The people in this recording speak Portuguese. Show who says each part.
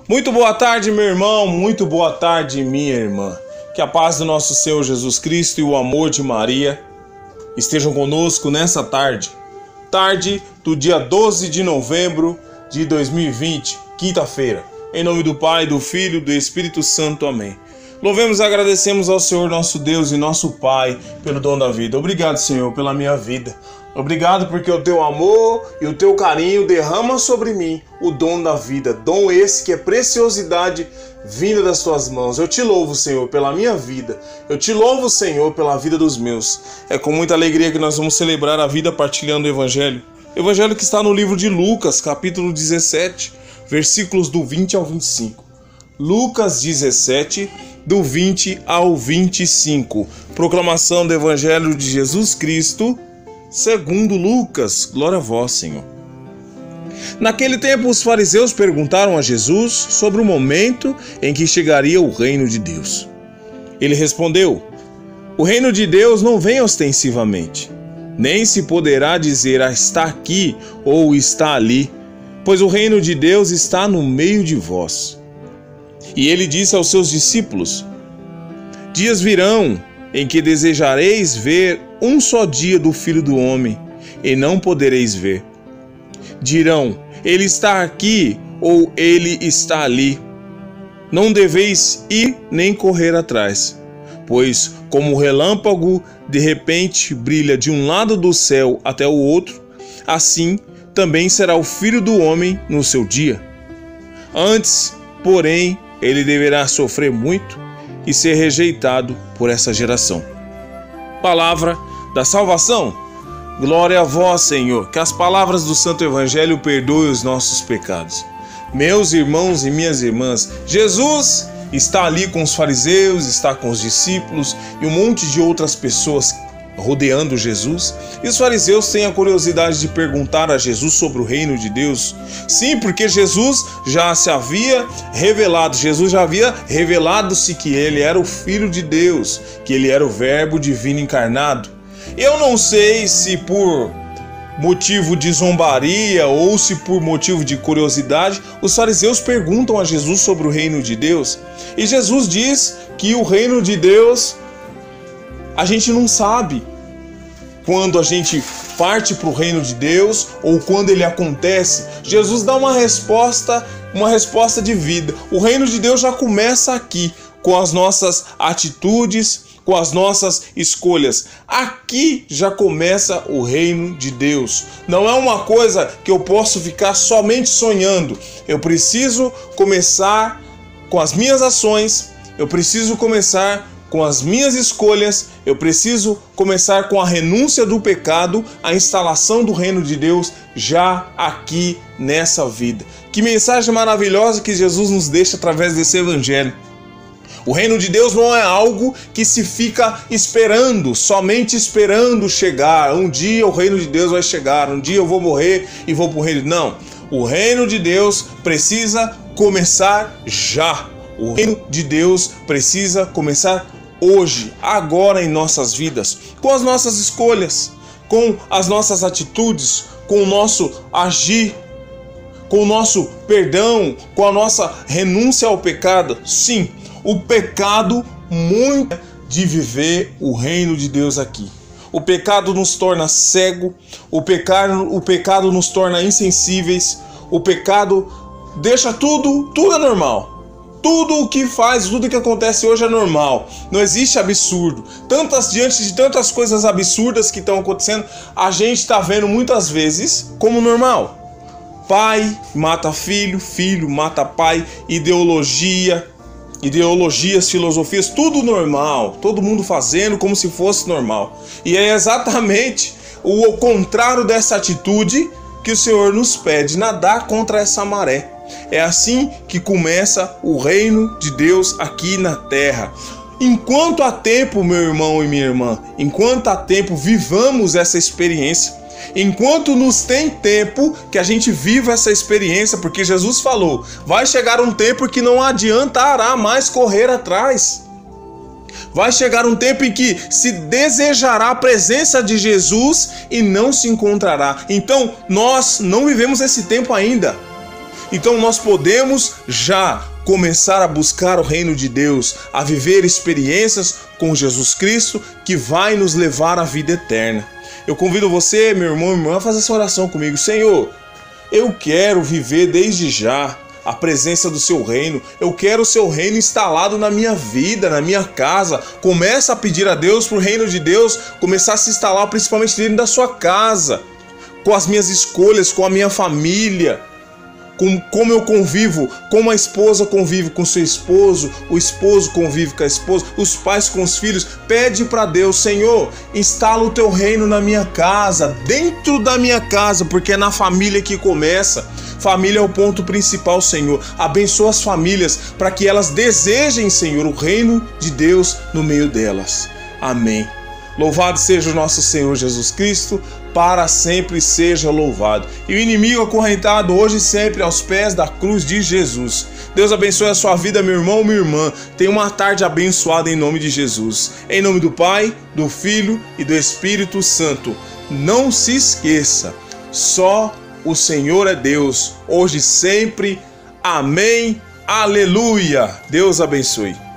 Speaker 1: Muito boa tarde, meu irmão, muito boa tarde, minha irmã. Que a paz do nosso Senhor Jesus Cristo e o amor de Maria estejam conosco nessa tarde. Tarde do dia 12 de novembro de 2020, quinta-feira. Em nome do Pai, do Filho e do Espírito Santo. Amém. Louvemos e agradecemos ao Senhor nosso Deus e nosso Pai pelo dom da vida. Obrigado, Senhor, pela minha vida. Obrigado porque o teu amor e o teu carinho derrama sobre mim o dom da vida. Dom esse que é preciosidade vinda das tuas mãos. Eu te louvo, Senhor, pela minha vida. Eu te louvo, Senhor, pela vida dos meus. É com muita alegria que nós vamos celebrar a vida partilhando o Evangelho. Evangelho que está no livro de Lucas, capítulo 17, versículos do 20 ao 25. Lucas 17, do 20 ao 25. Proclamação do Evangelho de Jesus Cristo, segundo Lucas. Glória a vós, Senhor. Naquele tempo, os fariseus perguntaram a Jesus sobre o momento em que chegaria o reino de Deus. Ele respondeu: o reino de Deus não vem ostensivamente, nem se poderá dizer está aqui ou está ali, pois o reino de Deus está no meio de vós. E ele disse aos seus discípulos: dias virão em que desejareis ver um só dia do Filho do Homem, e não podereis ver. Dirão: ele está aqui ou ele está ali. Não deveis ir nem correr atrás, pois como o relâmpago de repente brilha de um lado do céu até o outro, assim também será o Filho do Homem no seu dia. Antes, porém, ele deverá sofrer muito e ser rejeitado por essa geração. Palavra da salvação. Glória a vós, Senhor. Que as palavras do Santo Evangelho perdoem os nossos pecados. Meus irmãos e minhas irmãs, Jesus está ali com os fariseus, está com os discípulos e um monte de outras pessoas rodeando Jesus. E os fariseus têm a curiosidade de perguntar a Jesus sobre o reino de Deus. Sim, porque Jesus já se havia revelado, Jesus já havia revelado-se que ele era o Filho de Deus, que ele era o Verbo divino encarnado. Eu não sei se por motivo de zombaria ou se por motivo de curiosidade, os fariseus perguntam a Jesus sobre o reino de Deus. E Jesus diz que o reino de Deus a gente não sabe quando a gente parte para o reino de Deus ou quando ele acontece. Jesus dá uma resposta de vida. O reino de Deus já começa aqui, com as nossas atitudes, com as nossas escolhas. Aqui já começa o reino de Deus. Não é uma coisa que eu posso ficar somente sonhando. Eu preciso começar com as minhas ações, eu preciso começar com as minhas escolhas, eu preciso começar com a renúncia do pecado, a instalação do reino de Deus já aqui nessa vida. Que mensagem maravilhosa que Jesus nos deixa através desse evangelho. O reino de Deus não é algo que se fica esperando, somente esperando chegar. Um dia o reino de Deus vai chegar, um dia eu vou morrer e vou para o reino. Não, o reino de Deus precisa começar já. O reino de Deus precisa começar hoje, agora em nossas vidas, com as nossas escolhas, com as nossas atitudes, com o nosso agir, com o nosso perdão, com a nossa renúncia ao pecado. Sim, o pecado muito de viver o reino de Deus aqui. O pecado nos torna cego, o pecado nos torna insensíveis, o pecado deixa tudo é normal. Tudo o que faz, tudo o que acontece hoje é normal. Não existe absurdo. Diante de tantas coisas absurdas que estão acontecendo, a gente está vendo muitas vezes como normal. Pai mata filho, filho mata pai, ideologias, filosofias, tudo normal. Todo mundo fazendo como se fosse normal. E é exatamente o contrário dessa atitude que o Senhor nos pede, nadar contra essa maré. É assim que começa o reino de Deus aqui na terra. Enquanto há tempo, meu irmão e minha irmã, enquanto há tempo, vivamos essa experiência. Enquanto nos tem tempo, que a gente viva essa experiência, porque Jesus falou, vai chegar um tempo que não adiantará mais correr atrás. Vai chegar um tempo em que se desejará a presença de Jesus e não se encontrará. Então, nós não vivemos esse tempo ainda. Então nós podemos já começar a buscar o reino de Deus, a viver experiências com Jesus Cristo que vai nos levar à vida eterna. Eu convido você, meu irmão e minha irmã, a fazer essa oração comigo. Senhor, eu quero viver desde já a presença do seu reino. Eu quero o seu reino instalado na minha vida, na minha casa. Começa a pedir a Deus para o reino de Deus começar a se instalar principalmente dentro da sua casa, com as minhas escolhas, com a minha família, com como eu convivo, como a esposa convive com seu esposo, o esposo convive com a esposa, os pais com os filhos. Pede para Deus, Senhor, instala o teu reino na minha casa, dentro da minha casa, porque é na família que começa. Família é o ponto principal, Senhor. Abençoa as famílias para que elas desejem, Senhor, o reino de Deus no meio delas. Amém. Louvado seja o nosso Senhor Jesus Cristo, para sempre seja louvado. E o inimigo acorrentado hoje e sempre aos pés da cruz de Jesus. Deus abençoe a sua vida, meu irmão, minha irmã. Tenha uma tarde abençoada em nome de Jesus. Em nome do Pai, do Filho e do Espírito Santo. Não se esqueça, só o Senhor é Deus, hoje e sempre. Amém. Aleluia. Deus abençoe.